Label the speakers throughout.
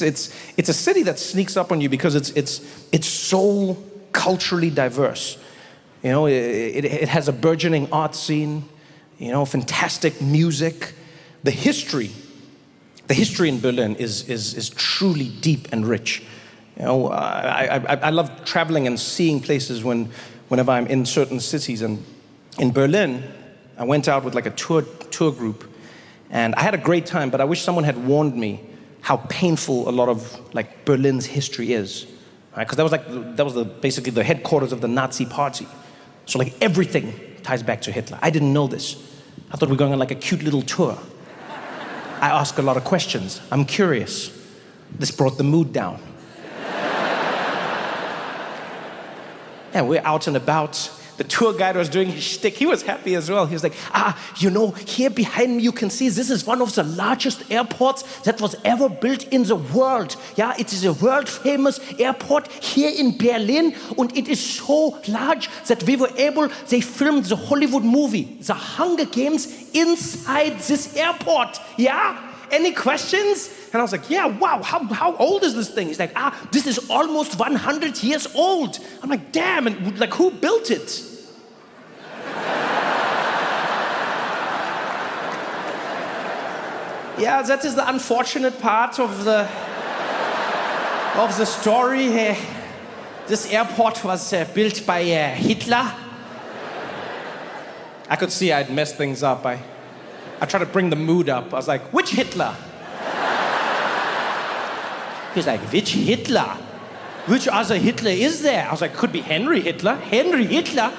Speaker 1: It's a city that sneaks up on you because it's so culturally diverse. You know, it has a burgeoning art scene, you know, fantastic music. The history in Berlin is truly deep and rich. You know, I love traveling and seeing places whenever I'm in certain cities. And in Berlin, I went out with like a tour group, and I had a great time, but I wish someone had warned me how painful a lot of like Berlin's history is, right? Because that was basically the headquarters of the Nazi party. So like everything ties back to Hitler. I didn't know this. I thought we were going on like a cute little tour. I ask a lot of questions. I'm curious. This brought the mood down. And we're out and about. The tour guide was doing his shtick. He was happy as well. He was like, you know, here behind me you can see this is one of the largest airports that was ever built in the world. Yeah, it is a world famous airport here in Berlin, and it is so large that they filmed the Hollywood movie, The Hunger Games, inside this airport. Yeah? Any questions? And I was like, yeah, wow, how old is this thing? He's like, this is almost 100 years old. I'm like, damn, and like who built it? Yeah, that is the unfortunate part of the story. This airport was built by Hitler. I could see I'd messed things up. I tried to bring the mood up. I was like, which Hitler? He's like, which Hitler? Which other Hitler is there? I was like, could be Henry Hitler. Henry Hitler?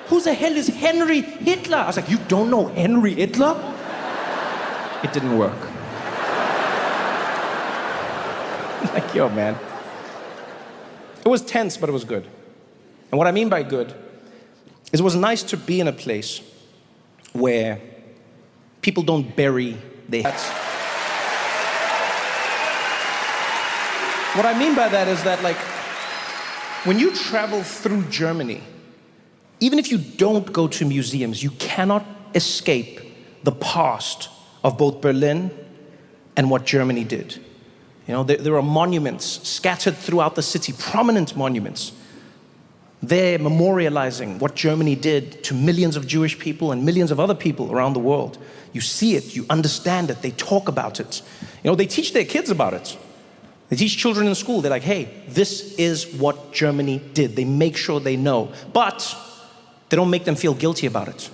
Speaker 1: Who the hell is Henry Hitler? I was like, you don't know Henry Hitler? It didn't work. Like, yo, man. It was tense, but it was good. And what I mean by good is it was nice to be in a place where people don't bury their heads. What I mean by that is that, like, when you travel through Germany, even if you don't go to museums, you cannot escape the past of both Berlin and what Germany did. You know, there are monuments scattered throughout the city, prominent monuments. They're memorializing what Germany did to millions of Jewish people and millions of other people around the world. You see it, you understand it, they talk about it. You know, they teach their kids about it. They teach children in school. They're like, hey, this is what Germany did. They make sure they know. But they don't make them feel guilty about it,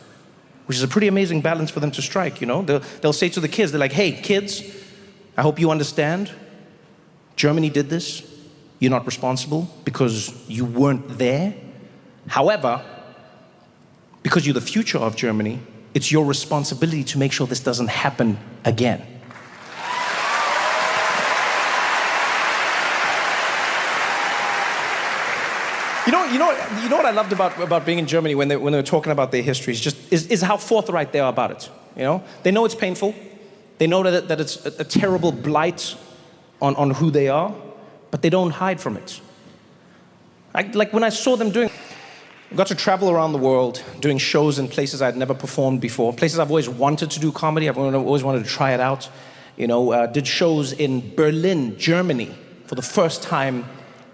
Speaker 1: which is a pretty amazing balance for them to strike, you know? They'll say to the kids, they're like, hey, kids, I hope you understand. Germany did this. You're not responsible because you weren't there. However, because you're the future of Germany, it's your responsibility to make sure this doesn't happen again. You know what I loved about being in Germany when they were talking about their history is how forthright they are about it. You know, they know it's painful. They know that it's a terrible blight on who they are, but they don't hide from it. Like when I saw them I got to travel around the world doing shows in places I'd never performed before, places I've always wanted to do comedy. I've always wanted to try it out. You know, did shows in Berlin, Germany, for the first time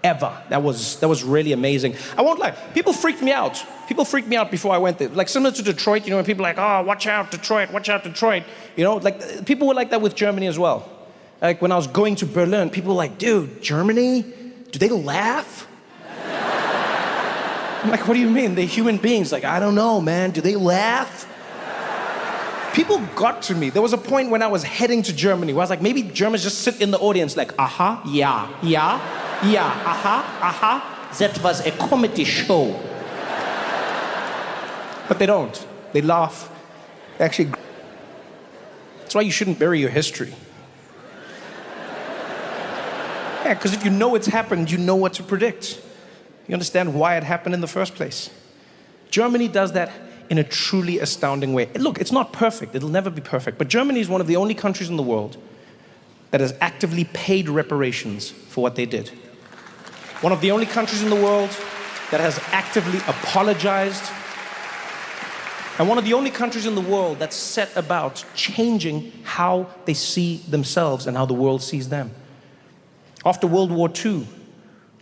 Speaker 1: ever. That was really amazing. I won't lie, people freaked me out. People freaked me out before I went there. Like similar to Detroit, you know, when people are like, oh, watch out, Detroit, watch out, Detroit. You know, like people were like that with Germany as well. Like when I was going to Berlin, people were like, dude, Germany? Do they laugh? I'm like, what do you mean? They're human beings. Like, I don't know, man. Do they laugh? People got to me. There was a point when I was heading to Germany where I was like, maybe Germans just sit in the audience like, aha, yeah, aha. That was a comedy show. But they don't. They laugh. Actually, that's why you shouldn't bury your history. Yeah, because if you know it's happened, you know what to predict. You understand why it happened in the first place. Germany does that in a truly astounding way. Look, it's not perfect. It'll never be perfect. But Germany is one of the only countries in the world that has actively paid reparations for what they did. One of the only countries in the world that has actively apologized. And one of the only countries in the world that's set about changing how they see themselves and how the world sees them. After World War II,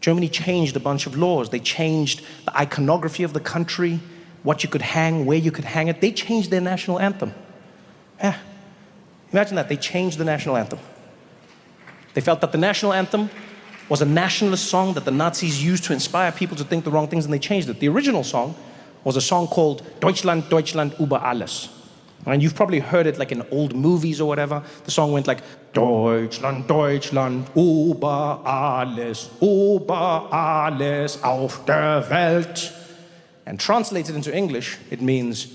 Speaker 1: Germany changed a bunch of laws. They changed the iconography of the country, what you could hang, where you could hang it. They changed their national anthem. Yeah. Imagine that, they changed the national anthem. They felt that the national anthem was a nationalist song that the Nazis used to inspire people to think the wrong things, and they changed it. The original song was a song called Deutschland, Deutschland über alles. And you've probably heard it like in old movies or whatever. The song went like, Deutschland, Deutschland, über alles auf der Welt. And translated into English, it means,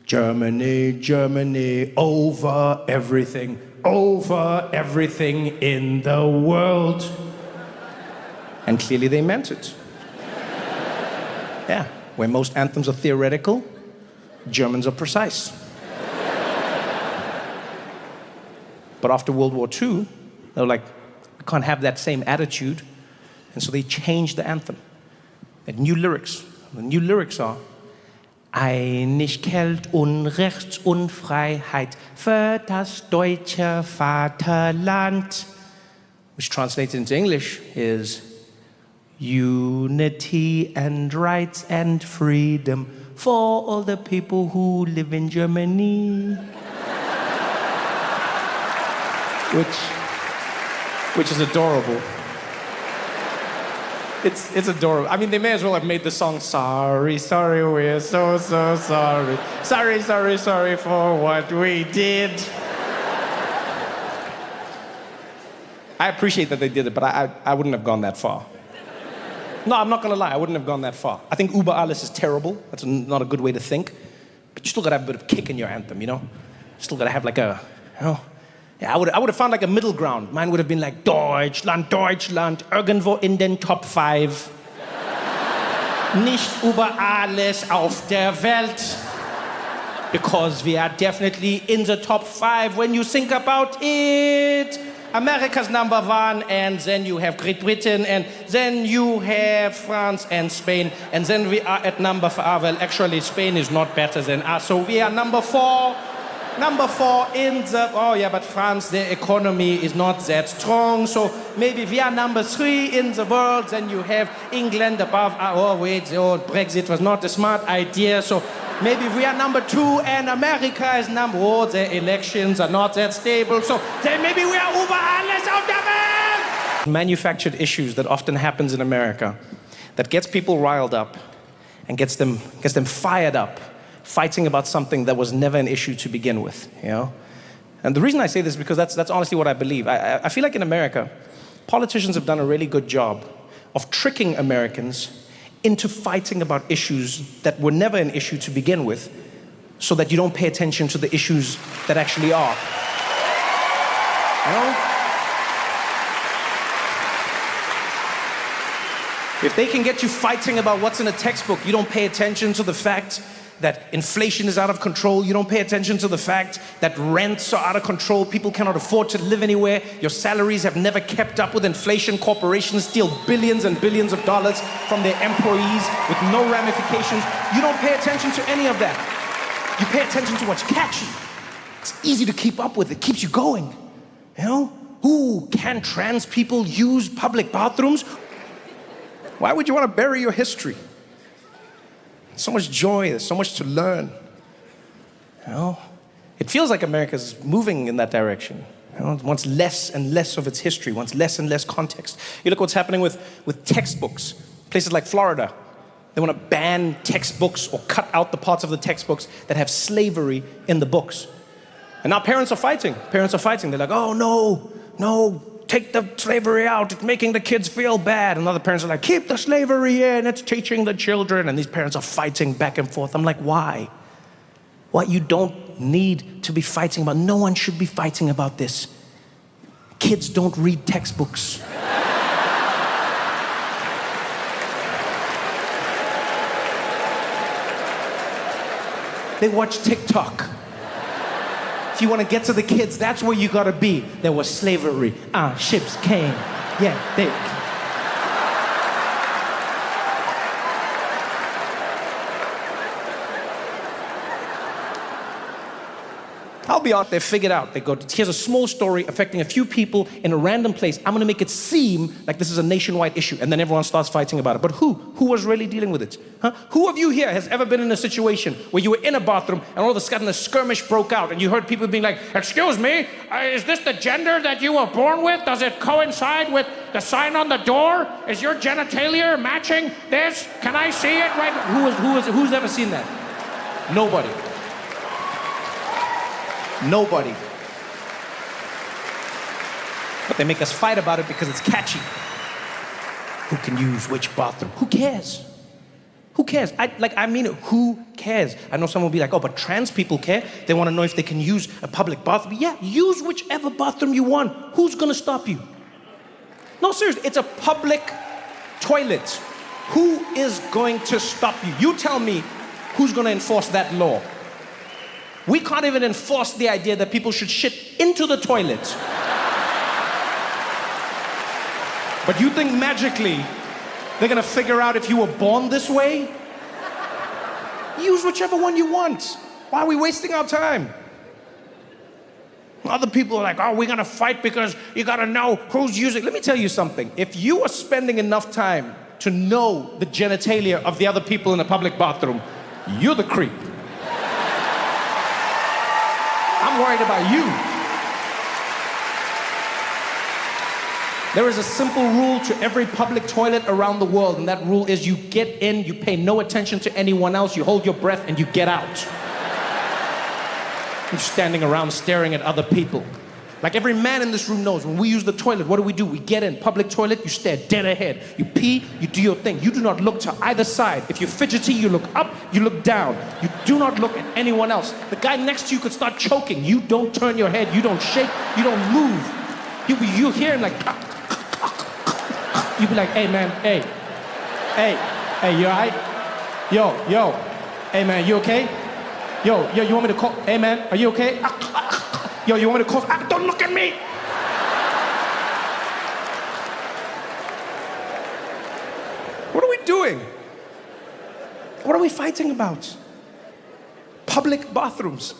Speaker 1: Germany, Germany, over everything in the world. And clearly they meant it. Yeah, where most anthems are theoretical, Germans are precise. But after World War II, they were like, we can't have that same attitude. And so they changed the anthem. They had new lyrics. The new lyrics are, Einigkeit und Rechts und Freiheit für das deutsche Vaterland. Which translated into English is, unity and rights and freedom for all the people who live in Germany. Which is adorable. It's adorable. I mean, they may as well have made the song, sorry, sorry, we're so sorry. Sorry for what we did. I appreciate that they did it, but I wouldn't have gone that far. No, I'm not gonna lie, I wouldn't have gone that far. I think über alles is terrible. That's not a good way to think. But you still gotta have a bit of kick in your anthem, you know? You still gotta have like a, you know? Yeah, I would have found like a middle ground. Mine would have been like, Deutschland, Deutschland, irgendwo in den Top 5. Nicht über alles auf der Welt. Because we are definitely in the top 5 when you think about it. America's number 1, and then you have Great Britain, and then you have France and Spain, and then we are at number 5. Well, actually, Spain is not better than us, so we are number 4. Number 4 in the, oh yeah, but France, their economy is not that strong, so maybe we are number 3 in the world, then you have England above, oh wait, oh, Brexit was not a smart idea, so maybe we are number 2 and America is number, oh, their elections are not that stable, so then maybe we are über alles auf der Welt! Manufactured issues that often happens in America, that gets people riled up and gets them fired up, fighting about something that was never an issue to begin with, you know? And the reason I say this is because that's honestly what I believe. I feel like in America, politicians have done a really good job of tricking Americans into fighting about issues that were never an issue to begin with, so that you don't pay attention to the issues that actually are. You know? If they can get you fighting about what's in a textbook, you don't pay attention to the fact that inflation is out of control. You don't pay attention to the fact that rents are out of control. People cannot afford to live anywhere. Your salaries have never kept up with inflation. Corporations steal billions and billions of dollars from their employees with no ramifications. You don't pay attention to any of that. You pay attention to what's catchy. It's easy to keep up with. It keeps you going. You know? Ooh, can trans people use public bathrooms? Why would you want to bury your history? So much joy, there's so much to learn. You know? It feels like America's moving in that direction. You know? It wants less and less of its history, wants less and less context. You look what's happening with textbooks. Places like Florida, they want to ban textbooks or cut out the parts of the textbooks that have slavery in the books. And now parents are fighting. They're like, oh no, take the slavery out, it's making the kids feel bad. And other parents are like, keep the slavery in, it's teaching the children. And these parents are fighting back and forth. I'm like, why? What you don't need to be fighting about. No one should be fighting about this. Kids don't read textbooks. They watch TikTok. If you want to get to the kids, that's where you gotta be. There was slavery. Ships came. Yeah, they. I'll be out there, figured out. They go, here's a small story affecting a few people in a random place. I'm gonna make it seem like this is a nationwide issue, and then everyone starts fighting about it. But who? Who was really dealing with it? Huh? Who of you here has ever been in a situation where you were in a bathroom and all of a sudden a skirmish broke out and you heard people being like, excuse me, is this the gender that you were born with? Does it coincide with the sign on the door? Is your genitalia matching this? Can I see it right? Who's ever seen that? Nobody. Nobody. But they make us fight about it because it's catchy. Who can use which bathroom? Who cares? Who cares? I mean it. Who cares? I know someone will be like, oh, but trans people care. They want to know if they can use a public bathroom. Yeah, use whichever bathroom you want. Who's going to stop you? No, seriously, it's a public toilet. Who is going to stop you? You tell me who's going to enforce that law. We can't even enforce the idea that people should shit into the toilet. But you think magically they're gonna figure out if you were born this way? Use whichever one you want. Why are we wasting our time? Other people are like, oh, we're gonna fight because you gotta know who's using. Let me tell you something. If you are spending enough time to know the genitalia of the other people in a public bathroom, you're the creep. I'm worried about you. There is a simple rule to every public toilet around the world, and that rule is you get in, you pay no attention to anyone else, you hold your breath, and you get out. You're standing around staring at other people. Like every man in this room knows, when we use the toilet, what do? We get in. Public toilet, you stare dead ahead. You pee, you do your thing. You do not look to either side. If you're fidgety, you look up, you look down. You do not look at anyone else. The guy next to you could start choking. You don't turn your head, you don't shake, you don't move. You hear him like, you be like, hey man, hey, you all right? Yo, hey man, you okay? Yo, you want me to call? Hey man, are you okay? Yo, you want me to call? Don't look at me! What are we doing? What are we fighting about? Public bathrooms.